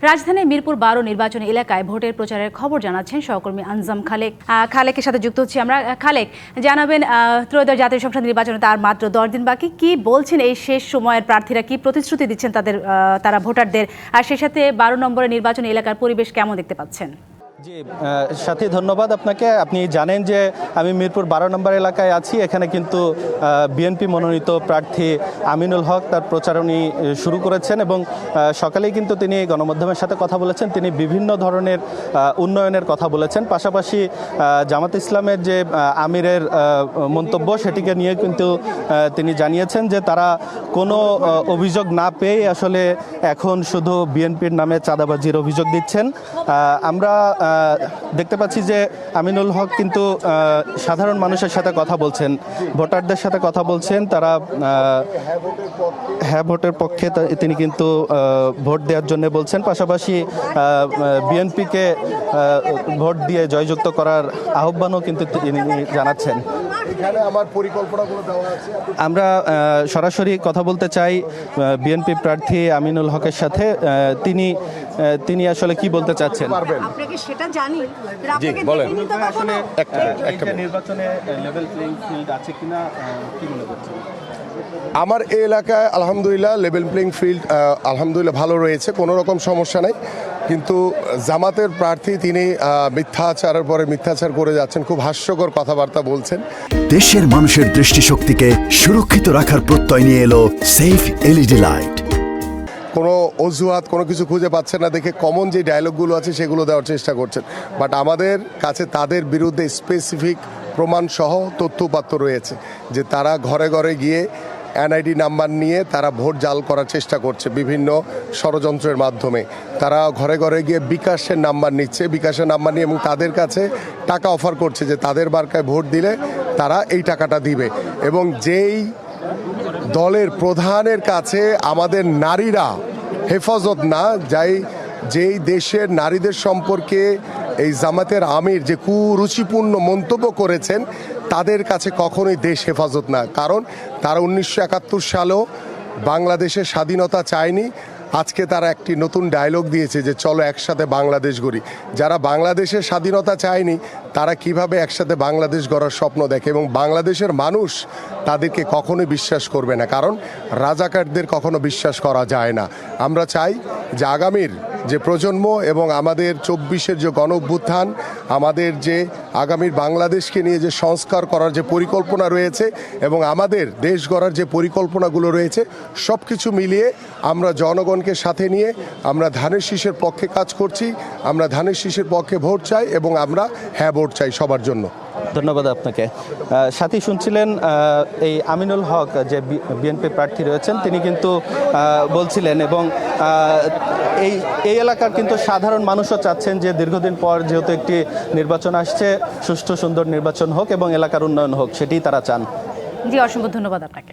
রাজধানীর মিরপুর ১২ নির্বাচনী এলাকায় ভোটের প্রচারের খবর জানাচ্ছেন সহকর্মী আনজাম খালেক। খালেকের সাথে যুক্ত হচ্ছি আমরা। খালেক, জানাবেন ত্রয়োদশ জাতীয় সংসদ নির্বাচনে তার মাত্র 10 দিন বাকি, কি বলছেন এই শেষ সময়ের প্রার্থীরা, কি প্রতিশ্রুতি দিচ্ছেন তারা ভোটারদের, আর সেই সাথে 12 নম্বরের নির্বাচনী এলাকার পরিবেশ কেমন দেখতে পাচ্ছেন? জি সাথী, ধন্যবাদ আপনাকে। আপনি জানেন যে আমি মিরপুর 12 নম্বর এলাকায় আছি। এখানে কিন্তু বিএনপি মনোনীত প্রার্থী আমিনুল হক তার প্রচারণী শুরু করেছেন এবং সকালেই কিন্তু তিনি গণমাধ্যমের সাথে কথা বলেছেন। তিনি বিভিন্ন ধরনের উন্নয়নের কথা বলেছেন, পাশাপাশি জামাত ইসলামের যে আমিরের মন্তব্য সেটিকে নিয়ে কিন্তু তিনি জানিয়েছেন যে তারা কোনো অভিযোগ না পেয়ে আসলে এখন শুধু বিএনপির নামে চাঁদাবাজির অভিযোগ দিচ্ছেন। আমরা দেখতে পাচ্ছি যে আমিনুল হক কিন্তু সাধারণ মানুষের সাথে কথা বলছেন, ভোটারদের সাথে কথা বলছেন। তারা হ্যাঁ ভোটের পক্ষে তিনি কিন্তু ভোট দেওয়ার জন্য বলছেন, পাশাপাশি বিএনপিকে ভোট দিয়ে জয়যুক্ত করার আহ্বানও কিন্তু তিনি জানাচ্ছেন। আমরা সরাসরি কথা বলতে চাই বিএনপি প্রার্থী আমিনুল হকের সাথে। তিনি আসলে কি বলতে চাচ্ছেন? সেটা জানি জি বলেন। একটা নির্বাচনে লেভেল প্লেইং ফিল্ড আছে কিনা কি মনে করছেন? আমার এই এলাকায় আলহামদুলিল্লাহ লেভেল প্লেইং ফিল্ড আলহামদুলিল্লাহ ভালো রয়েছে, কোনো রকম সমস্যা নেই। কিন্তু জামাতের প্রার্থী তিনি মিথ্যাচারের পরে মিথ্যাচার করে যাচ্ছেন, খুব হাস্যকর কথাবার্তা বলছেন। দেশের মানুষের দৃষ্টিশক্তিকে সুরক্ষিত রাখার প্রত্যয় নিয়ে এলো সেফ এলইডি লাইট। কোনো অজুহাত কোনো কিছু খুঁজে পাচ্ছেন না দেখে কমন যে ডায়লগগুলো আছে সেগুলো দেওয়ার চেষ্টা করছেন, বাট আমাদের কাছে তাদের বিরুদ্ধে স্পেসিফিক প্রমাণ সহ তথ্যপাত্র রয়েছে যে তারা ঘরে ঘরে গিয়ে এনআইডি নাম্বার নিয়ে তারা ভোট জাল করার চেষ্টা করছে বিভিন্ন ষড়যন্ত্রের মাধ্যমে। তারা ঘরে ঘরে গিয়ে বিকাশের নাম্বার নিচ্ছে, বিকাশের নাম্বার নিয়ে এবং তাদের কাছে টাকা অফার করছে যে তাদের মার্কায় ভোট দিলে তারা এই টাকাটা দিবে। এবং যেই দলের প্রধানের কাছে আমাদের নারীরা হেফাজত না, যেই দেশের নারীদের সম্পর্কে এই জামাতের আমির যে কুরুচিপূর্ণ মন্তব্য করেছেন, তাদের কাছে কখনোই দেশ হেফাজত না। কারণ তারা 1971 সালেও বাংলাদেশের স্বাধীনতা চায়নি। আজকে তারা একটি নতুন ডায়লগ দিয়েছে যে চলো একসাথে বাংলাদেশ গড়ি। যারা বাংলাদেশের স্বাধীনতা চায়নি তারা কিভাবে একসাথে বাংলাদেশ গড়ার স্বপ্ন দেখে, এবং বাংলাদেশের মানুষ তাদেরকে কখনোই বিশ্বাস করবে না, কারণ রাজাকারদের কখনো বিশ্বাস করা যায় না। আমরা চাই যে আগামীর যে প্রজন্ম এবং আমাদের 24-এর যে গণ অভ্যুত্থান, আমাদের যে আগামীর বাংলাদেশকে নিয়ে যে সংস্কার করার যে পরিকল্পনা রয়েছে এবং আমাদের দেশ গড়ার যে পরিকল্পনাগুলো রয়েছে, সব কিছু মিলিয়ে আমরা জনগণকে সাথে নিয়ে আমরা ধানের শীষের পক্ষে কাজ করছি। আমরা ধানের শীষের পক্ষে ভোট চাই এবং আমরা হ্যাঁ ভোট চাই সবার জন্য। ধন্যবাদ আপনাকে। সাথী, শুনছিলেন এই আমিনুল হক যে বিএনপি প্রার্থী রয়েছেন, তিনি কিন্তু বলছিলেন এবং এই এলাকার কিন্তু সাধারণ মানুষও চাচ্ছেন যে দীর্ঘদিন পর যেহেতু একটি নির্বাচন আসছে, সুষ্ঠু সুন্দর নির্বাচন হোক এবং এলাকার উন্নয়ন হোক, সেটাই তারা চান। জি, অসংখ্য ধন্যবাদ আপনাকে।